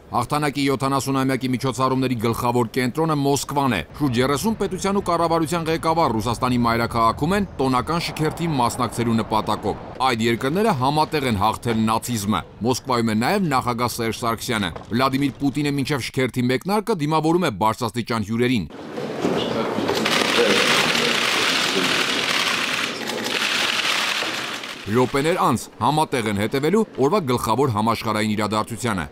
Հաղթանակի 70-ամյակի միջոցառումների գլխավոր կենտրոնը Մոսկվան է։ Շուրջ 30 պետության ու կառավարության ղեկավար Ռուսաստանի մայրաքաղաքում են տոնական շքերթի մասնակցելու նպատակով։ Այդ երկրները համատեղ են հաղթել նացիզմը։ Մոսկվայում է նաև նախագահ Սերժ Սարգսյանը։ Վլադիմիր Պուտինը մինչև շքերթի մեկնարկը դիմավորում է բարձրաստիճան հյուրերին։ Րոպեներ անց համատեղ են հետևելու օրվա գլխավոր համաշխարհային իրադարձությանը։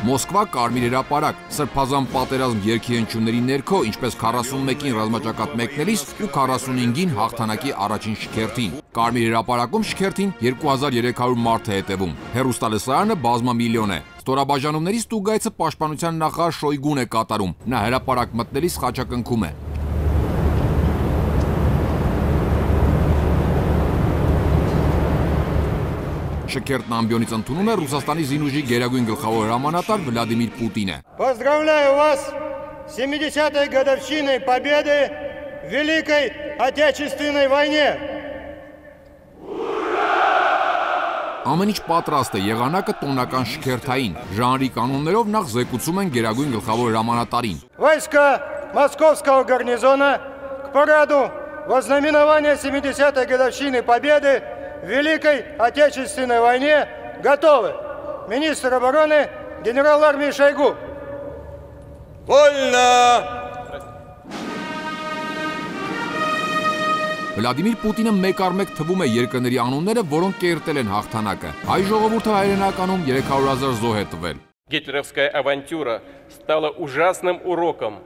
Մոսկվա Կարմիր հրապարակ, Սրբազան պատերազմ երգի հնչյունների ներքո, ինչպես 41-ին ռազմաճակատ մեկնելիս ու 45-ին հաղթանակի առաջին շքերթին։ Կարմիր հրապարակում շքերթին 2300 մարդ է հետևում։ Հեռուստալսարանը բազմամիլիոն է։ Ստորաբաժանումների ստուգայցը պաշտպանության նախարար Շոյգուն է կատարում։ Նա հրապարակ մտնելիս խաչակնքում է։ Շքերթն ամբիոնից ընդունում է Ռուսաստանի զինուժի գերագույն գլխավոր հրամանատար Վլադիմիր Պուտինը։ Поздравляю вас с 70-й годовщиной победы в Великой Отечественной войне. Ամեն ինչ պատրաստ է, եղանակը տոնական շքերթային։ Ժանրի կանոններով նախ զեկուցում են գերագույն գլխավոր հրամանատարին։ Войска Московского гарнизона к параду вознаменования 70-й годовщины победы в Великой Отечественной войне готовы. Министр обороны генерал армии Шойгу. Вольно! Վլադիմիր Պուտինը մեկ առ մեկ թվում է երկրների անունները, որոնք կերտել են հաղթանակը։ Հայ ժողովուրդը հայրենականում 300,000 զոհ է տվել։ Гитлеровская авантюра стала ужасным уроком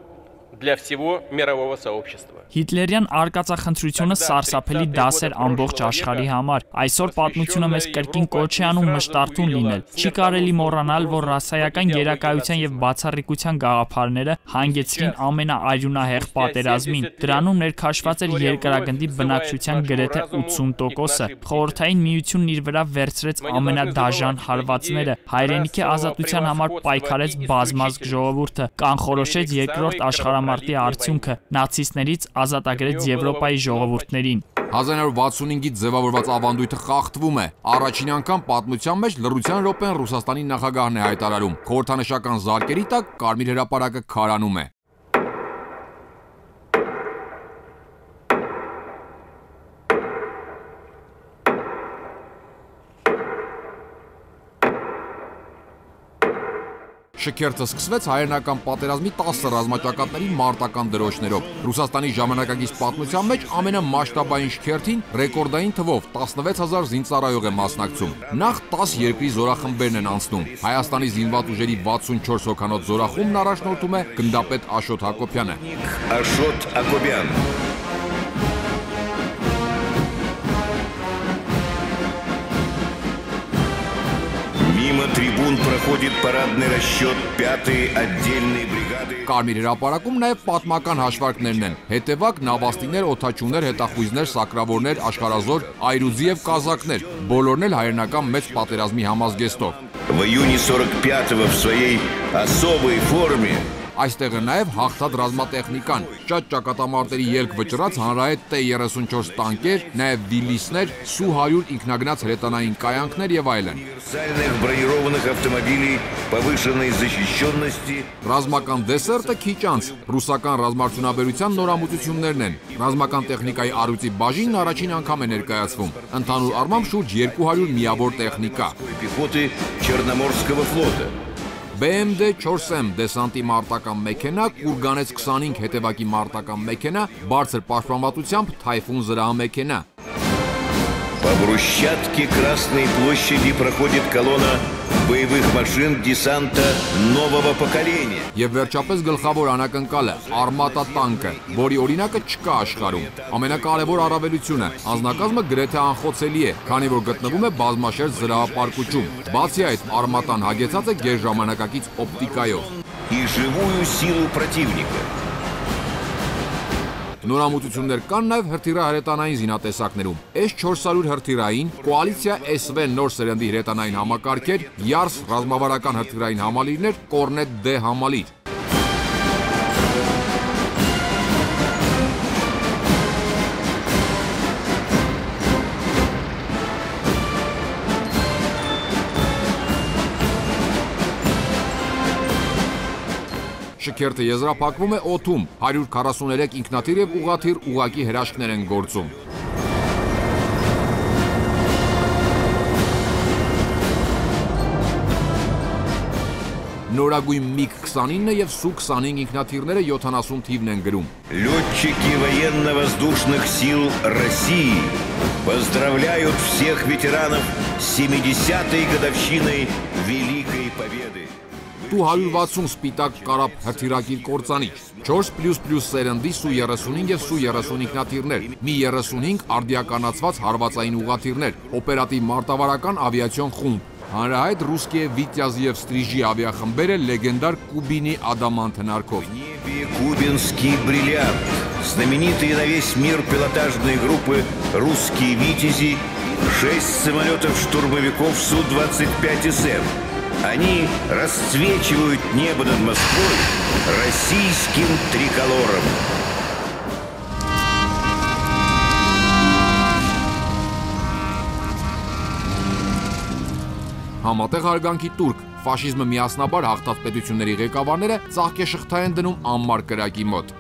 для всего мирового сообщества. Հիտլերյան արկածախնդրությունը սարսափելի դաս էր ամբողջ աշխարհի համար։ Այսօր պատմությունը մեզ կրկին կոչ է անում մշտարթուն լինել։ Չի կարելի մոռանալ, որ ռասայական գերակայության եւ բացառիկության գաղափարները հանգեցրին ամենաարյունահեղ պատերազմին։ Դրանում ներքաշված էր երկրագնդի բնակչության գրեթե 80%-ը։ Խորհրդային միությունն իր վրա վերցրեց ամենադաժան հարվածները։ Հայրենիքի ազատության համար պայքարեց բազմազգ ժողովուրդը, կանխորոշեց երկրորդ աշխարհամարտի արդյունքը, նացիստներից ազատագրեց Եվրոպայի ժողովուրդներին։ 1965-ից ձևավորված ավանդույթը խախտվում է։ Առաջին անգամ պատմության մեջ լռության րոպեն Ռուսաստանի նախագահն է հայտարարում։ Խորհրդանշական զարկերի տակ Կարմիր հրապարակը քարանում է։ Շքերթը սկսվեց հայերենական պատերազմի 10 ռազմաճակատների մարտական դրոշներով։ Ռուսաստանի ժամանակակից պատմության մեջ ամենամասշտաբային շքերթին ռեկորդային թվով 16000 զինծառայող է մասնակցում։ Նախ 10 երկրի զորախմբերն են անցնում։ Հայաստանի զինված ուժերի 64 հոգանոց զորախումբն առաջնորդում է գնդապետ Աշոտ Հակոբյանը։ Աշոտ Հակոբյան Мимо трибун проходит парадный расчет 5-й отдельной бригады. Կարմիր հրապարակում նաև պատմական հաշվարկներն են։ Հետևակ, նավաստիներ, օդաչուներ, հետախույզներ, սակրավորներ, աշխարհազոր, այրուձի եւ կազակներ։ Բոլորն էլ հայերենական մեծ պատերազմի համազգեստով։ В июне 45-го в своей особой форме Այստեղ է նաև հաղթած ռազմատեխնիկան, շատ ճակատամարտերի ելք վճռած հանրահայտ T-34 տանկեր, նաև Վիլիսներ, Su-100 ինքնագնաց հրետանային կայանքներ եւ այլն։ Ռազմական դեսերտը քիչ անց, ռուսական ռազմարտունաբերության նորամուծություններն են։ Ռազմական տեխնիկայի առյուծի բաժինն առաջին անգամ է ներկայացվում։ Ընդհանուր առմամբ շուրջ 200 միավոր տեխնիկա։ BMD 4M դեսանտի մարտական մեքենա, Կուրգանեց 25 հետևակի մարտական մեքենա, բարձր պաշտպանվածությամբ Թայֆուն զրահամեքենա։ По брусчатке Красной площади проходит колонна боевых машин десанта нового поколения. Եվ վերջապես գլխավոր անակնկալը Արմատա տանկը, որի օրինակը չկա աշխարհում։ Ամենակարևոր առավելությունը անձնակազմը գրեթե անխոցելի է, քանի որ գտնվում է բազմաշերտ զրահապարկուճում։ Բացի այդ, Արմատան հագեցած է գերժամանակակից օպտիկայով։ И живую силу противника. Նորամուծություններ կան նաև հրթիռահրետանային զինատեսակներում։ S-400 հրթիռային, Կոալիցիա SV նոր սերնդի հրետանային համակարգեր, Yars ռազմավարական հրթիռային համալիրներ, Cornet D համալիր։ Շքերթը եզրափակվում է օդում, 143 ինքնաթիռ և ուղղաթիռ ուղղակի հրաշքներ են գործում։ Նորագույն MiG-29 և Su-25 ինքնաթիռները 70 թիվն են գրում։ Летчики военно-воздушных сил России поздравляют всех ветеранов с 70-й годовщиной Великой Победы. Tu-160 սպիտակ կարապ հրթիռակիր կործանիչ, 4++ սերնդի Su-35 և Su-30 ինքնաթիռներ, Mi-35 արդիականացված հարվածային ուղղաթիռներ, օպերատիվ մարտավարական ավիացիոն խումբ, հանրահայտ ռուսկիե Վիտյազի և Ստրիժի ավիախմբերը լեգենդար Կուբինի ադամանտ հնարքով։ Кубинский бриллиант, знаменитые на весь мир пилотажные группы «Русские Витязи», 6 самолетов-штурмовиков Су-25СМ. Они расцвечивают небо над Москвой российским триколором. Համատեղ հարգանքի տուրք, ֆաշիզմը միասնաբար հաղթած պետությունների ղեկավարները ծաղկեշղթա են դնում անմար կրակի մոտ։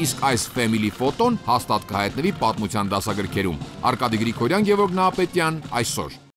Իսկ այս Family ֆոտոն հաստատ կհայտնվի պատմության դասագրքերում։ Արկադի Գրիգորյան, Գևորգ Նահապետյան, այսօր։